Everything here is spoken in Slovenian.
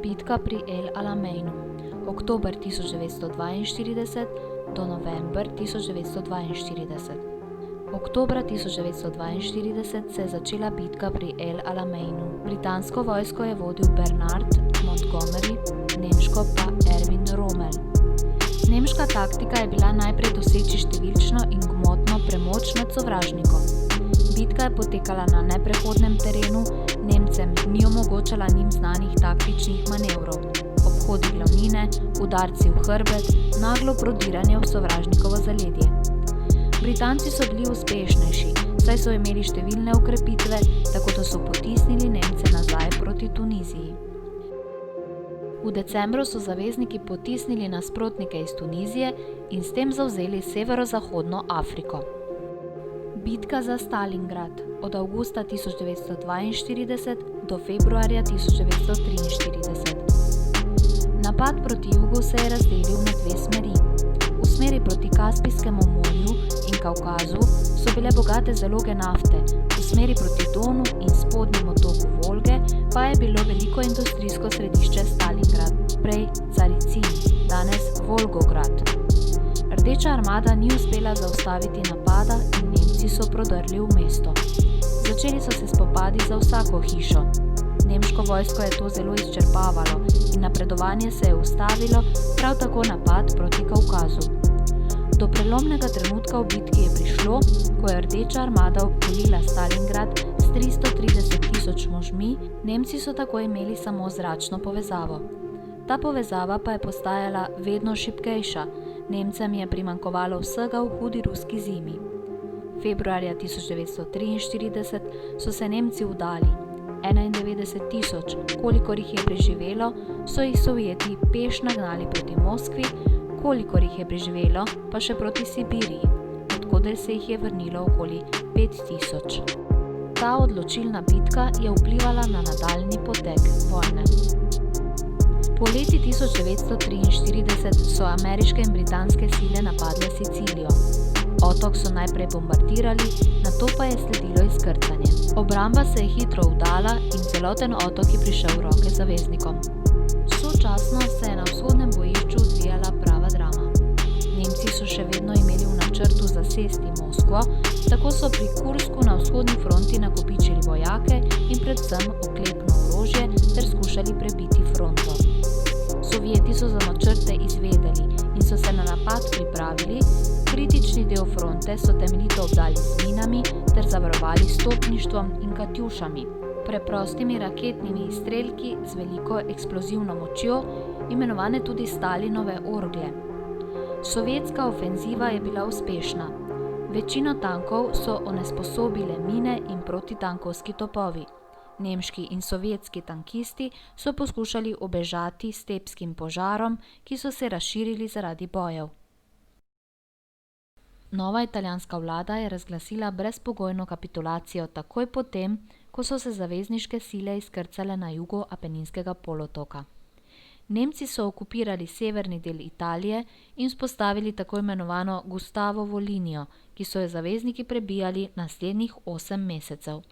Bitka pri El Alameinu, oktober 1942 do november 1942. Oktobra 1942 se je začela bitka pri El Alameinu. Britansko vojsko je vodil Bernard Montgomery, nemško pa Erwin Rommel. Nemška taktika je bila najprej doseči številčno in gmotno premoč nad sovražnikom. Bitka je potekala na neprehodnem terenu, Nemcem ni omogočala njim znanih taktičnih manevrov, obhodi glavnine, udarci v hrbet, naglo prodiranje v sovražnikovo zaledje. Britanci so bili uspešnejši, saj so imeli številne okrepitve, tako da so potisnili Nemce nazaj proti Tuniziji. V decembru so zavezniki potisnili nasprotnike iz Tunizije in s tem zavzeli severozahodno Afriko. Bitka za Stalingrad od avgusta 1942 do februarja 1943. Napad proti jugu se je razdelil na dve smeri. V smeri proti Kaspijskemu morju in Kavkazu so bile bogate zaloge nafte, v smeri proti Donu in spodnjemu toku Volge pa je bilo veliko industrijsko središče Stalingrad, prej Caricin, danes Volgograd. Rdeča armada ni uspela zaustaviti napada in Nemci so prodrli v mesto. Začeli so se spopadi za vsako hišo. Nemško vojsko je to zelo izčrpavalo in napredovanje se je ustavilo, prav tako napad proti Kavkazu. Do prelomnega trenutka v bitki je prišlo, ko je Rdeča armada obkolila Stalingrad s 330.000 možmi, Nemci so tako imeli samo zračno povezavo. Ta povezava pa je postajala vedno šibkejša, Nemcem je primanjkovalo vsega v hudi ruski zimi. Februarja 1943 so se Nemci vdali. 91.000, kolikor jih je preživelo, so jih Sovjeti peš nagnali proti Moskvi, kolikor jih je preživelo, pa še proti Sibiriji, odkoder se jih je vrnilo okoli 5.000. Ta odločilna bitka je vplivala na nadaljnji potek vojne. Poleti 1943 so ameriške in britanske sile napadle Sicilijo. Otok so najprej bombardirali, nato pa je sledilo izkrcanje. Obramba se je hitro vdala in celoten otok je prišel v roke zaveznikom. Sočasno se je na vzhodnem bojišču odvijala prava drama. Nemci so še vedno imeli v načrtu zasesti Moskvo, tako so pri Kursku na vzhodni fronti nakopičili vojake in predvsem oklepno orožje ter skušali prebiti fronto. Sovjeti so za načrte izvedeli in so se na napad pripravili, kritični del fronte so temeljito obdali z minami ter zavarovali s topništvom in katjušami, preprostimi raketnimi izstrelki z veliko eksplozivno močjo, imenovane tudi Stalinove orgle. Sovjetska ofenziva je bila uspešna. Večino tankov so onesposobile mine in protitankovski topovi. Nemški in sovjetski tankisti so poskušali ubežati stepskim požarom, ki so se razširili zaradi bojev. Nova italijanska vlada je razglasila brezpogojno kapitulacijo takoj potem, ko so se zavezniške sile izkrcale na jugu Apeninskega polotoka. Nemci so okupirali severni del Italije in vzpostavili tako imenovano Gustavovo linijo, ki so jo zavezniki prebijali naslednjih 8 mesecev.